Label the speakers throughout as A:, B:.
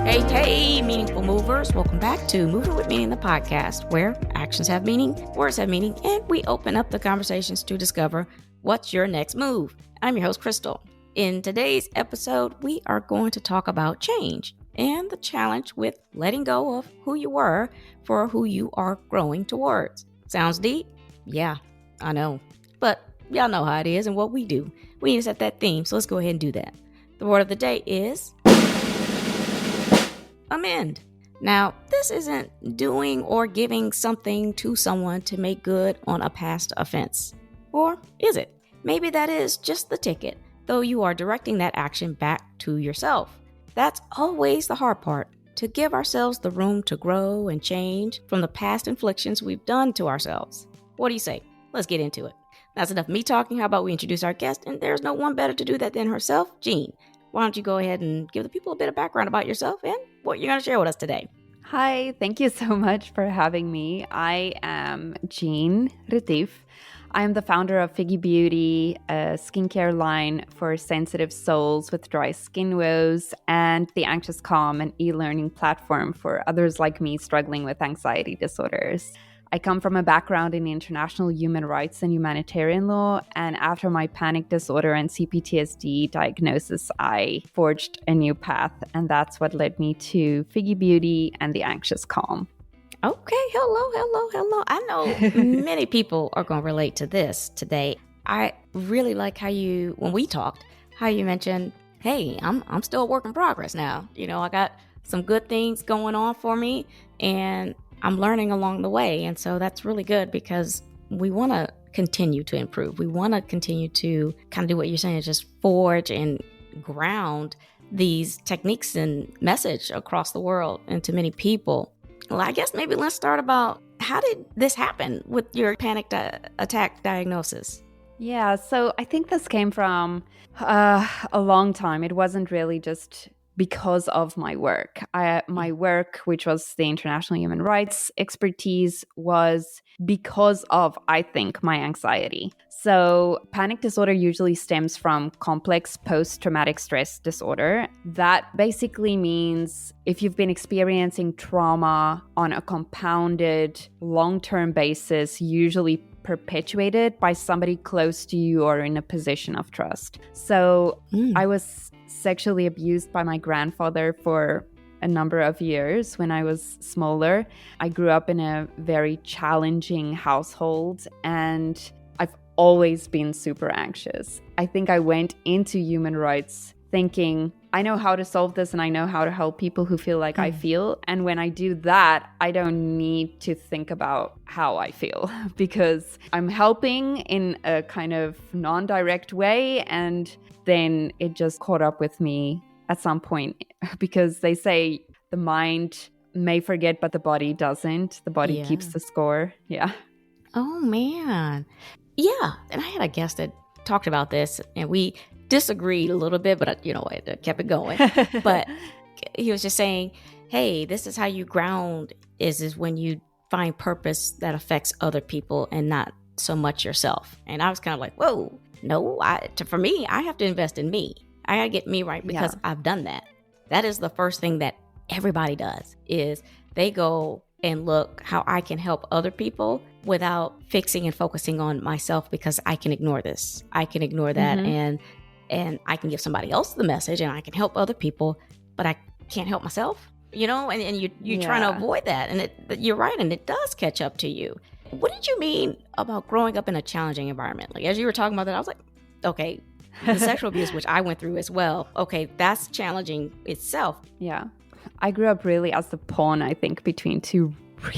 A: Hey, meaningful movers. Welcome back to Moving with Meaning, the podcast, where actions have meaning, words have meaning, and we open up the conversations to discover what's your next move. I'm your host, Krystal. In today's episode, we are going to talk about change and the challenge with letting go of who you were for who you are growing towards. Sounds deep? Yeah, I know. But y'all know how it is and what we do. We need to set that theme, so let's go ahead and do that. The word of the day is amend. Now, this isn't doing or giving something to someone to make good on a past offense. Or is it? Maybe that is just the ticket, though you are directing that action back to yourself. That's always the hard part, to give ourselves the room to grow and change from the past inflictions we've done to ourselves. What do you say? Let's get into it. That's enough of me talking. How about we introduce our guest? And there's no one better to do that than herself, Jeanne. Why don't you go ahead and give the people a bit of background about yourself and what you're going to share with us today?
B: Hi, thank you so much for having me. I am Jeanne-Mari Retief. I am the founder of Figgy Beauty, a skincare line for sensitive souls with dry skin woes, and The Anxious Calm, an e-learning platform for others like me struggling with anxiety disorders. I come from a background in international human rights and humanitarian law, and after my panic disorder and CPTSD diagnosis, I forged a new path, and that's what led me to Figgy Beauty and The Anxious Calm.
A: Okay, hello. I know many people are going to relate to this today. I really like when we talked, how you mentioned, hey, I'm still a work in progress now. You know, I got some good things going on for me, and I'm learning along the way. And so that's really good because we want to continue to improve. We want to continue to kind of do what you're saying, is just forge and ground these techniques and message across the world and to many people. Well, I guess maybe let's start about, how did this happen with your panic attack diagnosis?
B: Yeah, so I think this came from a long time. It wasn't really just because of my work. My work, which was the international human rights expertise, was because of, I think, my anxiety. So panic disorder usually stems from complex post-traumatic stress disorder. That basically means if you've been experiencing trauma on a compounded long-term basis, usually perpetuated by somebody close to you or in a position of trust. So I was sexually abused by my grandfather for a number of years when I was smaller. I grew up in a very challenging household, and I've always been super anxious. I think I went into human rights thinking, I know how to solve this and I know how to help people who feel like I feel. And when I do that, I don't need to think about how I feel because I'm helping in a kind of non-direct way. And then it just caught up with me at some point because they say the mind may forget, but the body doesn't. The body keeps the score. Yeah.
A: Oh, man. Yeah. And I had a guest that talked about this and we disagreed a little bit, but I kept it going. But he was just saying, hey, this is how you ground is when you find purpose that affects other people and not so much yourself. And I was kind of like, whoa, no, for me, I have to invest in me. I got to get me right because I've done that. That is the first thing that everybody does is they go and look how I can help other people without fixing and focusing on myself because I can ignore this. I can ignore that and I can give somebody else the message and I can help other people, but I can't help myself, and you're trying to avoid that. And you're right. And it does catch up to you. What did you mean about growing up in a challenging environment? Like, as you were talking about that, I was like, okay, the sexual abuse, which I went through as well. Okay, that's challenging itself.
B: Yeah. I grew up really as the pawn, I think, between two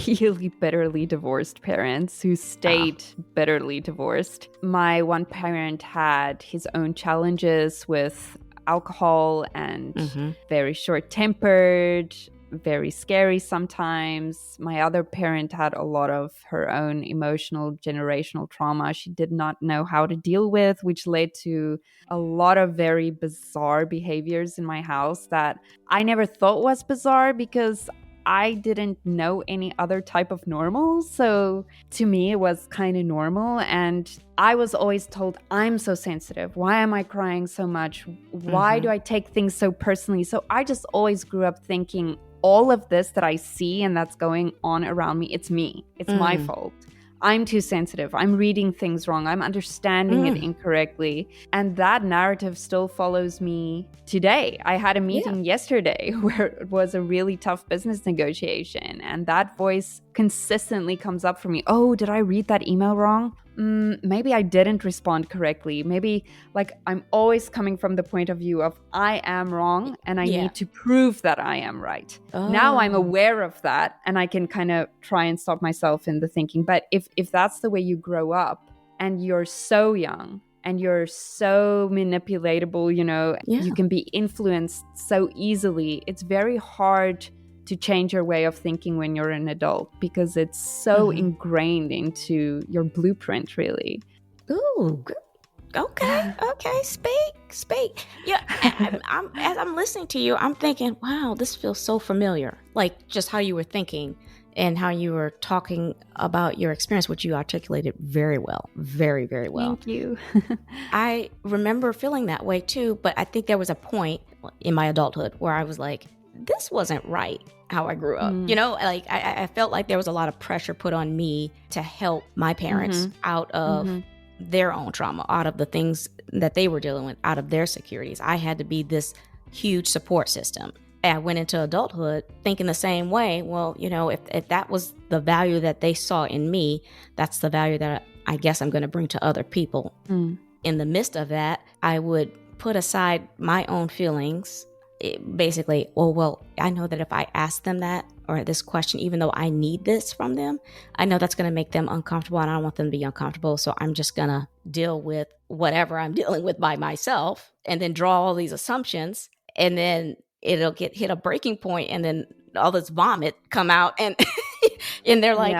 B: really bitterly divorced parents who stayed bitterly divorced. My one parent had his own challenges with alcohol and very short-tempered, very scary sometimes. My other parent had a lot of her own emotional generational trauma she did not know how to deal with, which led to a lot of very bizarre behaviors in my house that I never thought was bizarre because I didn't know any other type of normal. So to me, it was kind of normal. And I was always told, I'm so sensitive. Why am I crying so much? Why do I take things so personally? So I just always grew up thinking all of this that I see and that's going on around me, it's me. It's my fault. I'm too sensitive. I'm reading things wrong. I'm understanding it incorrectly. And that narrative still follows me today. I had a meeting yesterday where it was a really tough business negotiation. And that voice consistently comes up for me. Oh, did I read that email wrong? Maybe I didn't respond correctly. Maybe like I'm always coming from the point of view of I am wrong and I need to prove that I am right. Now I'm aware of that and I can kind of try and stop myself in the thinking. But if that's the way you grow up and you're so young and you're so manipulatable, you know, you can be influenced so easily, it's very hard to change your way of thinking when you're an adult because it's so ingrained into your blueprint, really.
A: Ooh, okay. Speak. Yeah, as I'm listening to you, I'm thinking, wow, this feels so familiar. Like just how you were thinking and how you were talking about your experience, which you articulated very well, very, very well.
B: Thank you.
A: I remember feeling that way too, but I think there was a point in my adulthood where I was like, this wasn't right how I grew up. You know, like I felt like there was a lot of pressure put on me to help my parents out of their own trauma, out of the things that they were dealing with, out of their securities. I had to be this huge support system. I went into adulthood thinking the same way. Well, you know, if that was the value that they saw in me, that's the value that I guess I'm going to bring to other people. In the midst of that, I would put aside my own feelings. Basically, well, I know that if I ask them that or this question, even though I need this from them, I know that's going to make them uncomfortable and I don't want them to be uncomfortable. So I'm just going to deal with whatever I'm dealing with by myself and then draw all these assumptions, and then it'll hit a breaking point and then all this vomit come out and and they're like,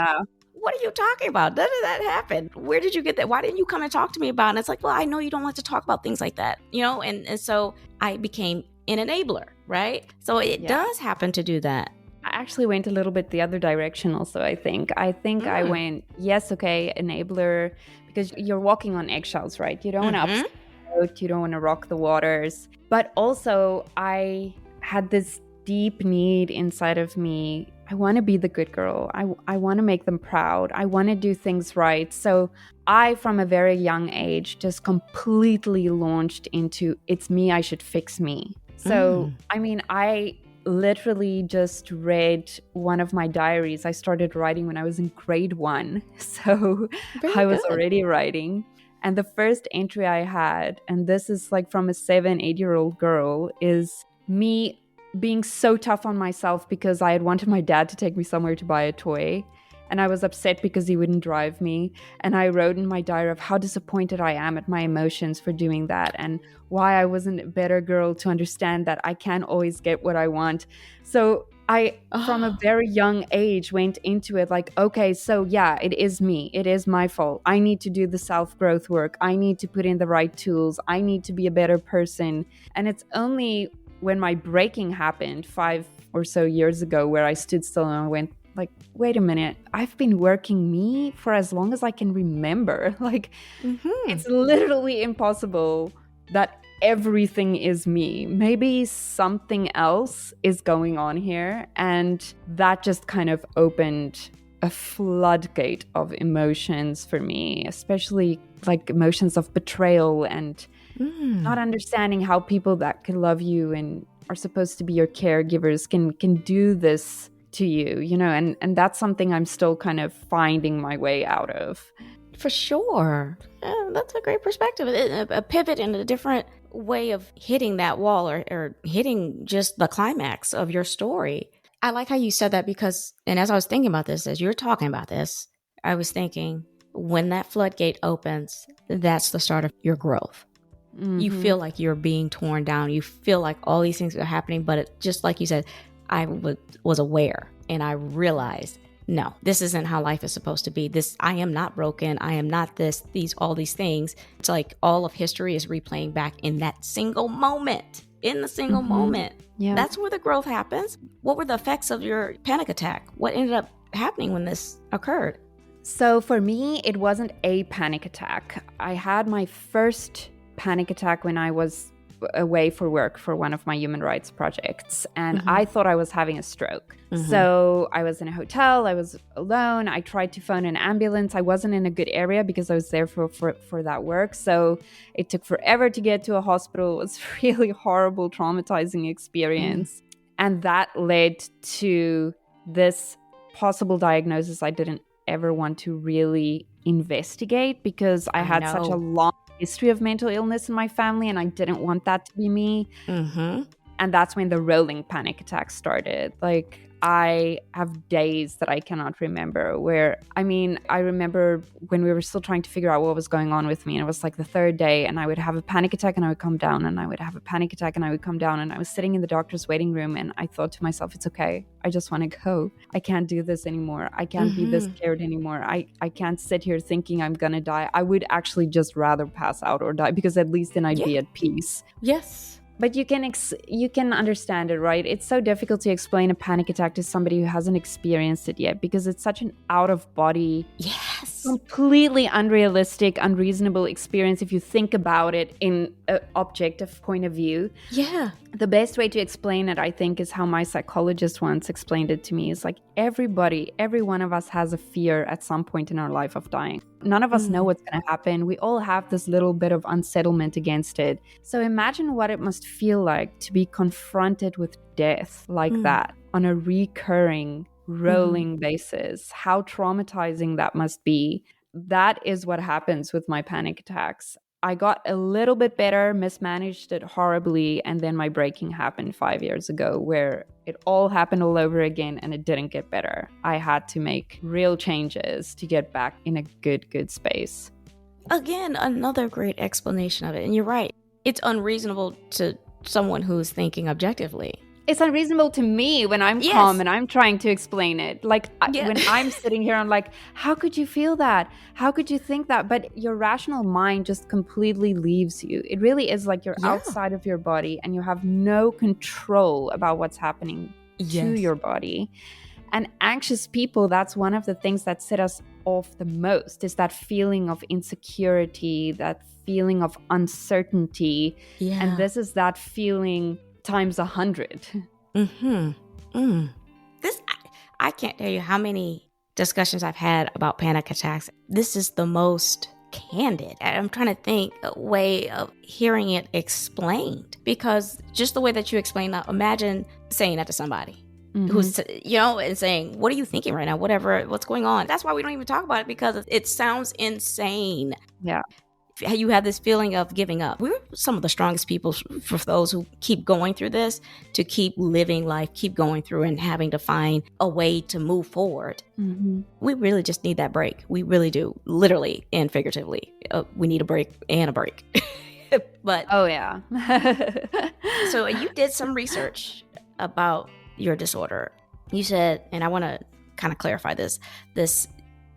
A: what are you talking about? None of that happened. Where did you get that? Why didn't you come and talk to me about it? And it's like, well, I know you don't like to talk about things like that, you know? And so I became an enabler, right? So it does happen to do that.
B: I actually went a little bit the other direction also, I think. I went, yes, okay, enabler, because you're walking on eggshells, right? You don't want to upset the boat, you don't want to rock the waters. But also, I had this deep need inside of me. I want to be the good girl. I want to make them proud. I want to do things right. So I, from a very young age, just completely launched into, it's me, I should fix me. So, I mean, I literally just read one of my diaries. I started writing when I was in grade 1. So I was already writing. And the first entry I had, and this is like from a 7-8-year-old girl, is me being so tough on myself because I had wanted my dad to take me somewhere to buy a toy. And I was upset because he wouldn't drive me. And I wrote in my diary of how disappointed I am at my emotions for doing that and why I wasn't a better girl to understand that I can't always get what I want. So I, from a very young age, went into it like, okay, so yeah, it is me. It is my fault. I need to do the self-growth work. I need to put in the right tools. I need to be a better person. And it's only when my breaking happened 5 or so years ago where I stood still and I went, like, wait a minute, I've been working me for as long as I can remember. Like, it's literally impossible that everything is me. Maybe something else is going on here. And that just kind of opened a floodgate of emotions for me, especially like emotions of betrayal and not understanding how people that can love you and are supposed to be your caregivers can do this to you, you know, and that's something I'm still kind of finding my way out of.
A: For sure. Yeah, that's a great perspective. A pivot in a different way of hitting that wall or hitting just the climax of your story. I like how you said that because, and as I was thinking about this, as you're talking about this, I was thinking when that floodgate opens, that's the start of your growth. You feel like you're being torn down. You feel like all these things are happening, but it, just like you said, I was aware and I realized, no, this isn't how life is supposed to be. This, I am not broken. I am not all these things. It's like all of history is replaying back in that single moment. in a single moment.
B: Yeah.
A: That's where the growth happens. What were the effects of your panic attack? What ended up happening when this occurred?
B: So for me, it wasn't a panic attack. I had my first panic attack when I was away for work for one of my human rights projects, and I thought I was having a stroke. So I was in a hotel, I was alone, I tried to phone an ambulance. I wasn't in a good area because I was there for that work, so it took forever to get to a hospital. It was a really horrible, traumatizing experience, and that led to this possible diagnosis I didn't ever want to really investigate because I had such a long history of mental illness in my family, and I didn't want that to be me. And that's when the rolling panic attack started. Like, I have days that I cannot remember where, I remember when we were still trying to figure out what was going on with me, and it was like the third day, and I would have a panic attack and I would come down, and I would have a panic attack and I would come down, and I was sitting in the doctor's waiting room, and I thought to myself, it's okay. I just want to go. I can't do this anymore. I can't be this scared anymore. I can't sit here thinking I'm going to die. I would actually just rather pass out or die, because at least then I'd be at peace.
A: Yes.
B: But you can understand it, right? It's so difficult to explain a panic attack to somebody who hasn't experienced it yet, because it's such an out-of-body, completely unrealistic, unreasonable experience if you think about it in an objective point of view.
A: Yeah.
B: The best way to explain it, I think, is how my psychologist once explained it to me. It's like every one of us has a fear at some point in our life of dying. None of us know what's going to happen. We all have this little bit of unsettlement against it. So imagine what it must feel like to be confronted with death like that on a recurring, rolling basis. How traumatizing that must be. That is what happens with my panic attacks. I got a little bit better, mismanaged it horribly, and then my breaking happened 5 years ago, where it all happened all over again and it didn't get better. I had to make real changes to get back in a good space.
A: Again, another great explanation of it. And you're right. It's unreasonable to someone who's thinking objectively.
B: It's unreasonable to me when I'm calm and I'm trying to explain it. Like when I'm sitting here, I'm like, how could you feel that? How could you think that? But your rational mind just completely leaves you. It really is like you're outside of your body and you have no control about what's happening to your body. And anxious people, that's one of the things that set us off the most, is that feeling of insecurity, that feeling of uncertainty. Yeah. And this is that feeling times 100.
A: This, I can't tell you how many discussions I've had about panic attacks. This is the most candid. I'm trying to think a way of hearing it explained, because just the way that you explain that, imagine saying that to somebody who's, and saying, what are you thinking right now? What's going on? That's why we don't even talk about it, because it sounds insane.
B: Yeah.
A: You have this feeling of giving up. We're some of the strongest people for those who keep going through this, to keep living life, keep going through and having to find a way to move forward. We really just need that break. We really do, literally and figuratively. We need a break and a break. But
B: oh yeah.
A: So you did some research about your disorder. You said, and I want to kind of clarify this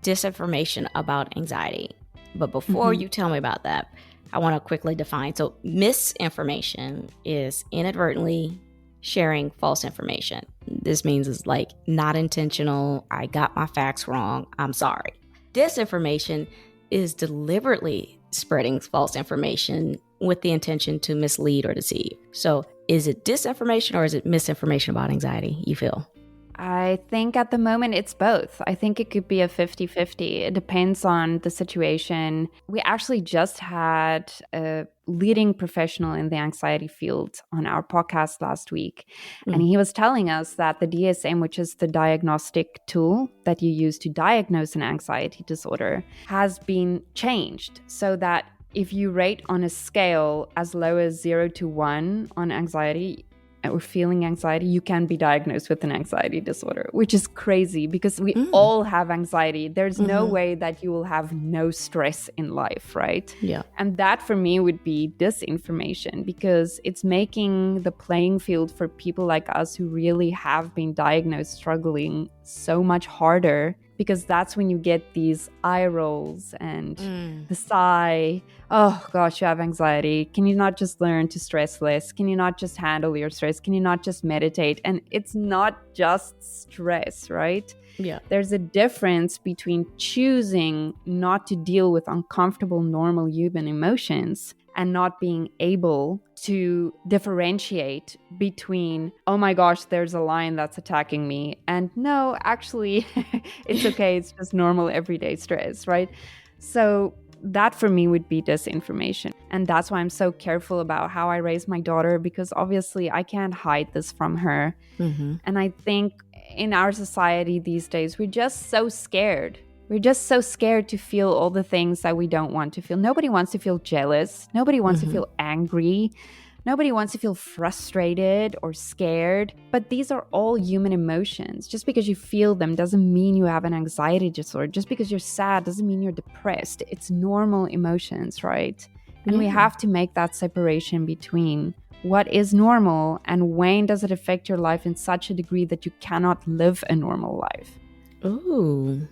A: disinformation about anxiety. But before you tell me about that, I want to quickly define. So misinformation is inadvertently sharing false information. This means it's like not intentional. I got my facts wrong. I'm sorry. Disinformation is deliberately spreading false information with the intention to mislead or deceive. So is it disinformation or is it misinformation about anxiety, you feel?
B: I think at the moment it's both. I think it could be a 50-50. It depends on the situation. We actually just had a leading professional in the anxiety field on our podcast last week. And he was telling us that the DSM, which is the diagnostic tool that you use to diagnose an anxiety disorder, has been changed so that if you rate on a scale as low as 0 to 1 on anxiety, or feeling anxiety, you can be diagnosed with an anxiety disorder, which is crazy because we all have anxiety. There's no way that you will have no stress in life, right?
A: Yeah.
B: And that for me would be disinformation, because it's making the playing field for people like us who really have been diagnosed struggling so much harder because that's when you get these eye rolls and the sigh. Oh gosh, you have anxiety. Can you not just learn to stress less? Can you not just handle your stress? Can you not just meditate? And it's not just stress, right?
A: Yeah.
B: There's a difference between choosing not to deal with uncomfortable, normal human emotions and not being able to differentiate between, oh my gosh, there's a lion that's attacking me, and no, actually, it's okay. It's just normal everyday stress, right? So that for me would be disinformation. And that's why I'm so careful about how I raise my daughter, because obviously I can't hide this from her.
A: Mm-hmm.
B: And I think in our society these days, we're just so scared. We're just so scared to feel all the things that we don't want to feel. Nobody wants to feel jealous. Nobody wants to feel angry. Nobody wants to feel frustrated or scared. But these are all human emotions. Just because you feel them doesn't mean you have an anxiety disorder. Just because you're sad doesn't mean you're depressed. It's normal emotions, right? And we have to make that separation between what is normal and when does it affect your life in such a degree that you cannot live a normal life.
A: Ooh.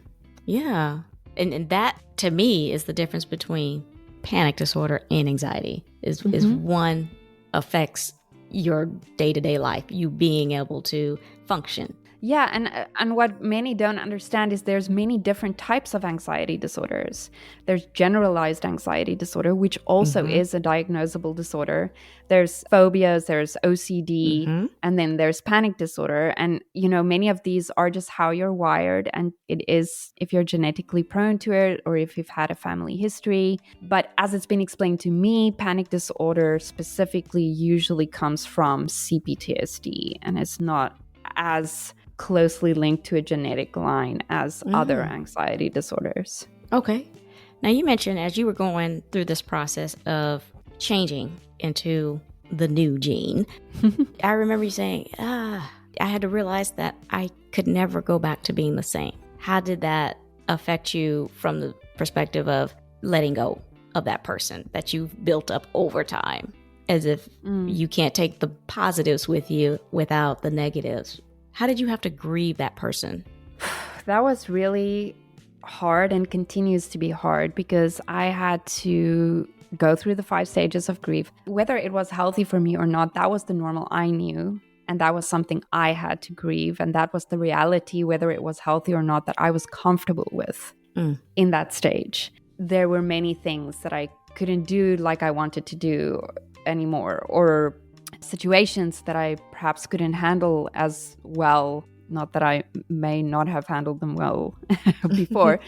A: Yeah. And that, to me, is the difference between panic disorder and anxiety. Is one affects your day-to-day life, you being able to function.
B: Yeah, and what many don't understand is there's many different types of anxiety disorders. There's generalized anxiety disorder, which also is a diagnosable disorder. There's phobias, there's OCD, and then there's panic disorder. And, you know, many of these are just how you're wired. And it is if you're genetically prone to it or if you've had a family history. But as it's been explained to me, panic disorder specifically usually comes from CPTSD, and it's not as closely linked to a genetic line as other anxiety disorders.
A: Okay. Now, you mentioned as you were going through this process of changing into the new Jeanne, I remember you saying, I had to realize that I could never go back to being the same. How did that affect you from the perspective of letting go of that person that you've built up over time? As if you can't take the positives with you without the negatives. How did you have to grieve that person?
B: That was really hard and continues to be hard because I had to go through the 5 stages of grief. Whether it was healthy for me or not, that was the normal I knew. And that was something I had to grieve. And that was the reality, whether it was healthy or not, that I was comfortable with in that stage. There were many things that I couldn't do like I wanted to do anymore, or situations that I perhaps couldn't handle as well. Not that I may not have handled them well before,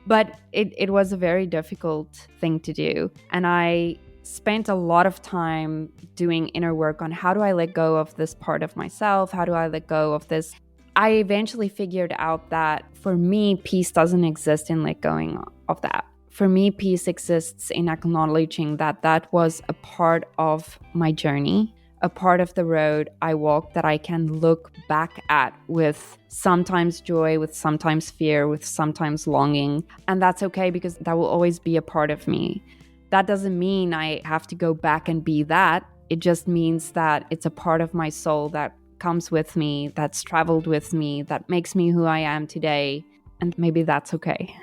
B: but it was a very difficult thing to do. And I spent a lot of time doing inner work on how do I let go of this part of myself? How do I let go of this? I eventually figured out that for me, peace doesn't exist in let going of that. For me, peace exists in acknowledging that that was a part of my journey, a part of the road I walked that I can look back at with sometimes joy, with sometimes fear, with sometimes longing. And that's okay because that will always be a part of me. That doesn't mean I have to go back and be that. It just means that it's a part of my soul that comes with me, that's traveled with me, that makes me who I am today. And maybe that's okay.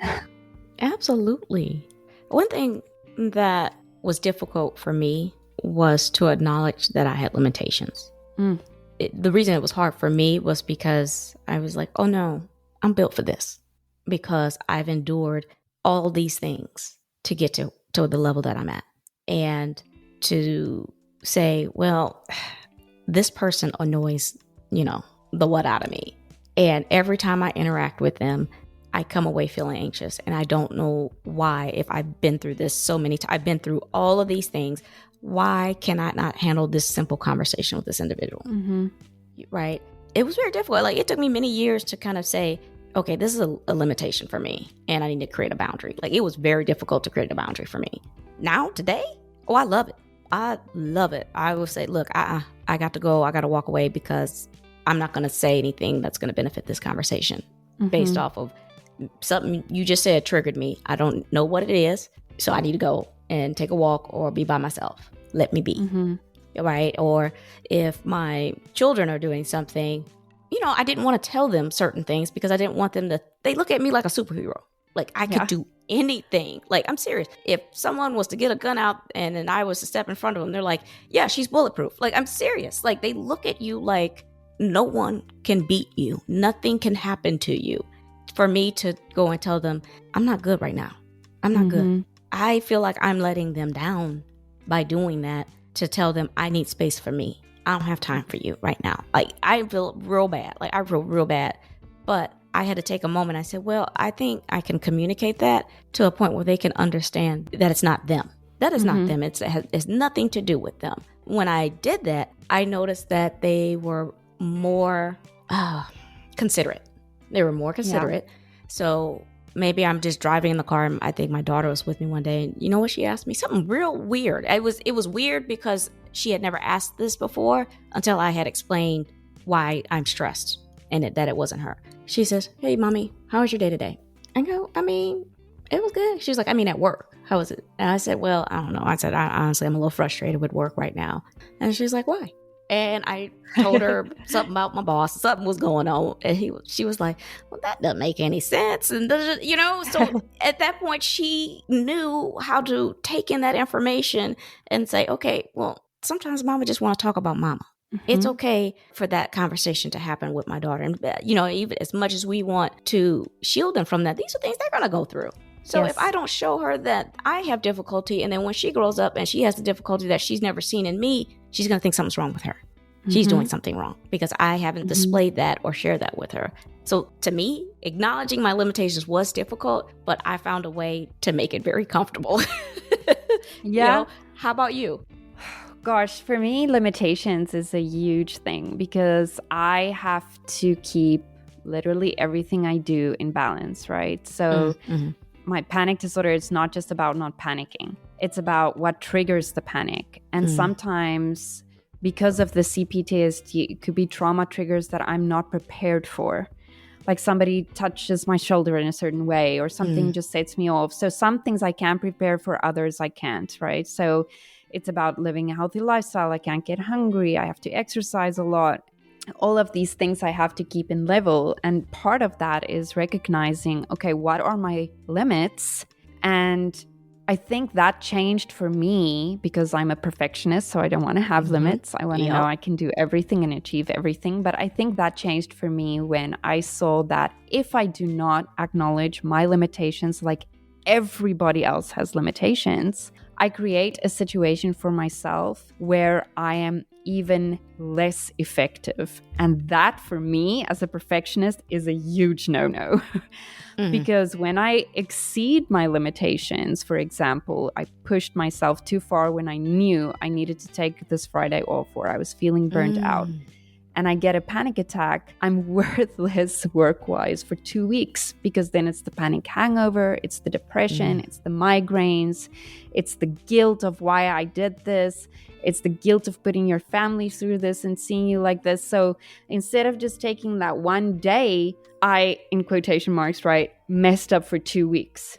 A: Absolutely. One thing that was difficult for me was to acknowledge that I had limitations. The reason it was hard for me was because I was like, oh no, I'm built for this because I've endured all these things to get to the level that I'm at. And to say, well, this person annoys, the what out of me. And every time I interact with them, I come away feeling anxious, and I don't know why. If I've been through this so many times, I've been through all of these things, why can I not handle this simple conversation with this individual? Right? It was very difficult. Like, it took me many years to kind of say, okay, this is a limitation for me, and I need to create a boundary. Like, it was very difficult to create a boundary for me. Now, today, I love it. I love it. I will say, look, I got to go. I got to walk away because I'm not going to say anything that's going to benefit this conversation based off of something you just said triggered me. I don't know what it is, so I need to go and take a walk or be by myself. Let me be. Right? Or if my children are doing something, I didn't want to tell them certain things because I didn't want them to, they look at me like a superhero. Like I could do anything. Like, I'm serious. If someone was to get a gun out and then I was to step in front of them, they're like, yeah, she's bulletproof. Like, I'm serious. Like, they look at you like no one can beat you. Nothing can happen to you. For me to go and tell them, I'm not good right now. I'm not good. I feel like I'm letting them down by doing that, to tell them I need space for me. I don't have time for you right now. Like, I feel real bad. Like, I feel real bad. But I had to take a moment. I said, well, I think I can communicate that to a point where they can understand that it's not them. That is not them. It's nothing to do with them. When I did that, I noticed that they were more considerate. They were more considerate. Yeah. So maybe I'm just driving in the car. And I think my daughter was with me one day. And you know what she asked me? Something real weird. It was weird because she had never asked this before until I had explained why I'm stressed and that it wasn't her. She says, hey, mommy, how was your day today? I go, I mean, it was good. She was like, I mean, at work, how was it? And I said, well, I don't know. I said, honestly, I'm a little frustrated with work right now. And she's like, why? And I told her something about my boss. Something was going on. And she was like, well, that doesn't make any sense. And, so at that point, she knew how to take in that information and say, okay, well, sometimes mama just want to talk about mama. It's okay for that conversation to happen with my daughter. And, even as much as we want to shield them from that, these are things they're going to go through. So if I don't show her that I have difficulty, and then when she grows up and she has the difficulty that she's never seen in me, she's going to think something's wrong with her. She's doing something wrong because I haven't displayed that or shared that with her. So to me, acknowledging my limitations was difficult, but I found a way to make it very comfortable. How about you?
B: Gosh, for me, limitations is a huge thing because I have to keep literally everything I do in balance, right? So my panic disorder is not just about not panicking. It's about what triggers the panic. And sometimes because of the CPTSD, it could be trauma triggers that I'm not prepared for. Like somebody touches my shoulder in a certain way or something just sets me off. So some things I can prepare for, others I can't, right? So it's about living a healthy lifestyle. I can't get hungry. I have to exercise a lot. All of these things I have to keep in level. And part of that is recognizing, okay, what are my limits? And I think that changed for me because I'm a perfectionist, so I don't want to have limits. I want to know I can do everything and achieve everything. But I think that changed for me when I saw that if I do not acknowledge my limitations, like everybody else has limitations, I create a situation for myself where I am even less effective. And that for me as a perfectionist is a huge no-no. Because when I exceed my limitations, for example, I pushed myself too far when I knew I needed to take this Friday off or I was feeling burnt out, and I get a panic attack, I'm worthless work-wise for 2 weeks because then it's the panic hangover, it's the depression, it's the migraines, it's the guilt of why I did this, it's the guilt of putting your family through this and seeing you like this. So instead of just taking that one day, I, in quotation marks, right, messed up for 2 weeks.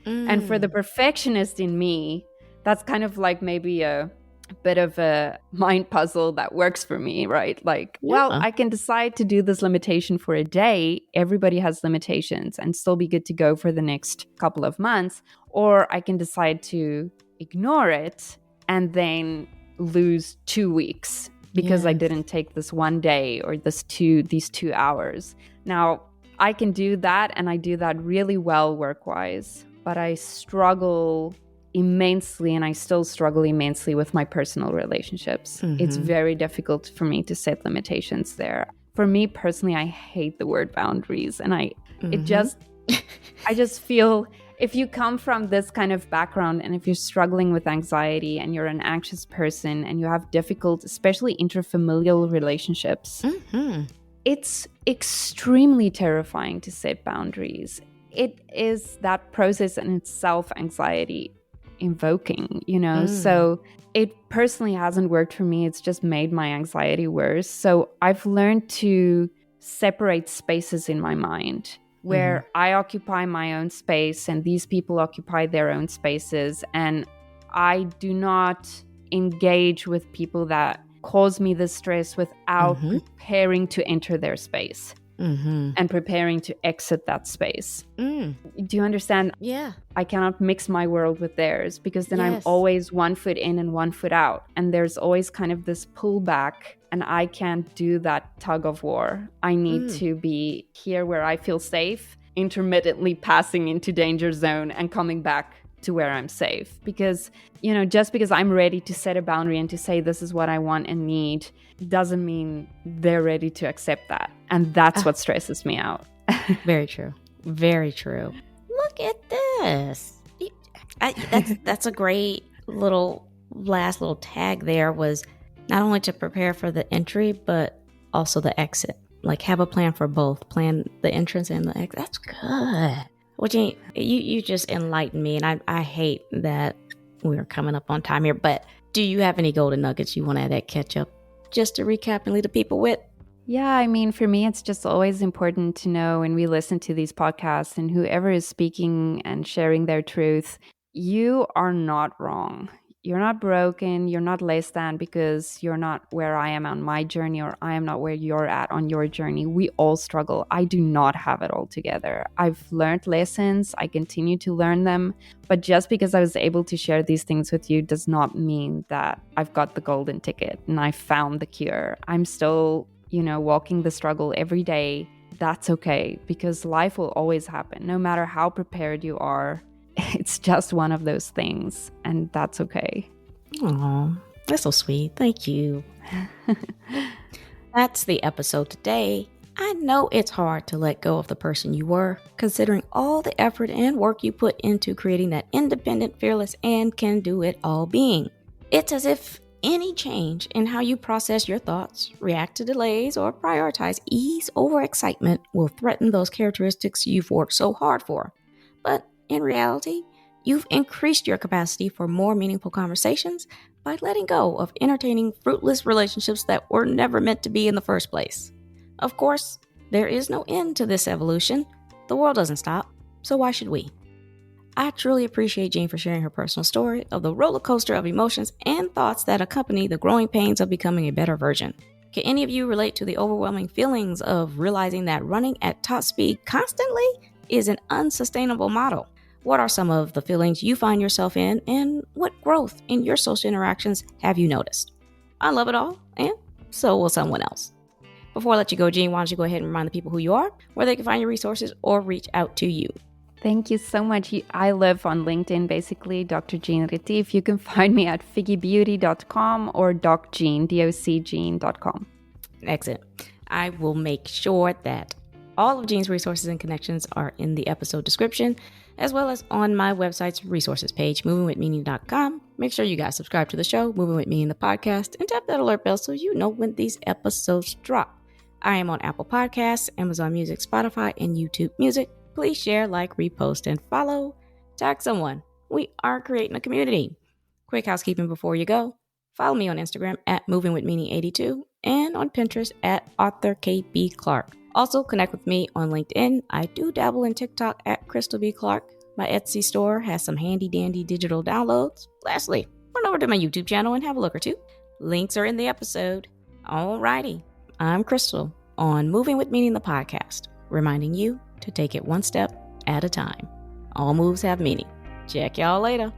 B: And for the perfectionist in me, that's kind of like maybe a bit of a mind puzzle that works for me, right? Like, well, I can decide to do this limitation for a day. Everybody has limitations and still be good to go for the next couple of months. Or I can decide to ignore it and then lose 2 weeks because I didn't take this one day or these 2 hours. Now, I can do that and I do that really well work-wise, but I struggle immensely, and I still struggle immensely with my personal relationships. It's very difficult for me to set limitations there. For me personally, I hate the word boundaries, and I just feel if you come from this kind of background and if you're struggling with anxiety and you're an anxious person and you have difficult, especially interfamilial relationships, it's extremely terrifying to set boundaries. It is that process in itself anxiety invoking, so it personally hasn't worked for me. It's just made my anxiety worse. So I've learned to separate spaces in my mind where I occupy my own space and these people occupy their own spaces, and I do not engage with people that cause me the stress without
A: Mm-hmm.
B: preparing to enter their space
A: Mm-hmm.
B: and preparing to exit that space.
A: Mm.
B: Do you understand?
A: Yeah.
B: I cannot mix my world with theirs, because then I'm
A: Yes.
B: always 1 foot in and 1 foot out. And there's always kind of this pullback, and I can't do that tug of war. I need to be here where I feel safe, intermittently passing into danger zone and coming back to where I'm safe. Because, just because I'm ready to set a boundary and to say this is what I want and need doesn't mean they're ready to accept that. And that's what stresses me out.
A: Very true. Very true. Look at this. That's a great last little tag there, was not only to prepare for the entry, but also the exit. Like, have a plan for both. Plan the entrance and the exit. That's good. Well, Jean, you just enlightened me, and I hate that we're coming up on time here, but do you have any golden nuggets you want to add that catch up, just to recap and leave the people with?
B: Yeah, I mean, for me, it's just always important to know when we listen to these podcasts, and whoever is speaking and sharing their truth, you are not wrong. You're not broken. You're not less than because you're not where I am on my journey, or I am not where you're at on your journey. We all struggle. I do not have it all together. I've learned lessons. I continue to learn them. But just because I was able to share these things with you does not mean that I've got the golden ticket and I found the cure. I'm still, walking the struggle every day. That's okay, because life will always happen. No matter how prepared you are, it's just one of those things, and that's okay.
A: Oh, that's so sweet. Thank you. That's the episode today. I know it's hard to let go of the person you were, considering all the effort and work you put into creating that independent, fearless, and can-do-it-all being. It's as if any change in how you process your thoughts, react to delays, or prioritize ease over excitement will threaten those characteristics you've worked so hard for. But in reality, you've increased your capacity for more meaningful conversations by letting go of entertaining fruitless relationships that were never meant to be in the first place. Of course, there is no end to this evolution. The world doesn't stop, so why should we? I truly appreciate Jean for sharing her personal story of the roller coaster of emotions and thoughts that accompany the growing pains of becoming a better version. Can any of you relate to the overwhelming feelings of realizing that running at top speed constantly is an unsustainable model? What are some of the feelings you find yourself in, and what growth in your social interactions have you noticed? I love it all, and so will someone else. Before I let you go, Jean, why don't you go ahead and remind the people who you are, where they can find your resources, or reach out to you.
B: Thank you so much. I live on LinkedIn, basically, Dr. Jeanne-Mari Retief. You can find me at figgybeauty.com or docjean.com.
A: Excellent. I will make sure that all of Jean's resources and connections are in the episode description, as well as on my website's resources page, movingwithmeaning.com. Make sure you guys subscribe to the show, Moving With Meaning, the podcast, and tap that alert bell so you know when these episodes drop. I am on Apple Podcasts, Amazon Music, Spotify, and YouTube Music. Please share, like, repost, and follow. Tag someone. We are creating a community. Quick housekeeping before you go. Follow me on Instagram at movingwithmeaning82 and on Pinterest at author KB Clark. Also, connect with me on LinkedIn. I do dabble in TikTok at Krystal B. Clark. My Etsy store has some handy-dandy digital downloads. Lastly, run over to my YouTube channel and have a look or two. Links are in the episode. Alrighty, I'm Krystal on Moving With Meaning, the podcast, reminding you to take it one step at a time. All moves have meaning. Check y'all later.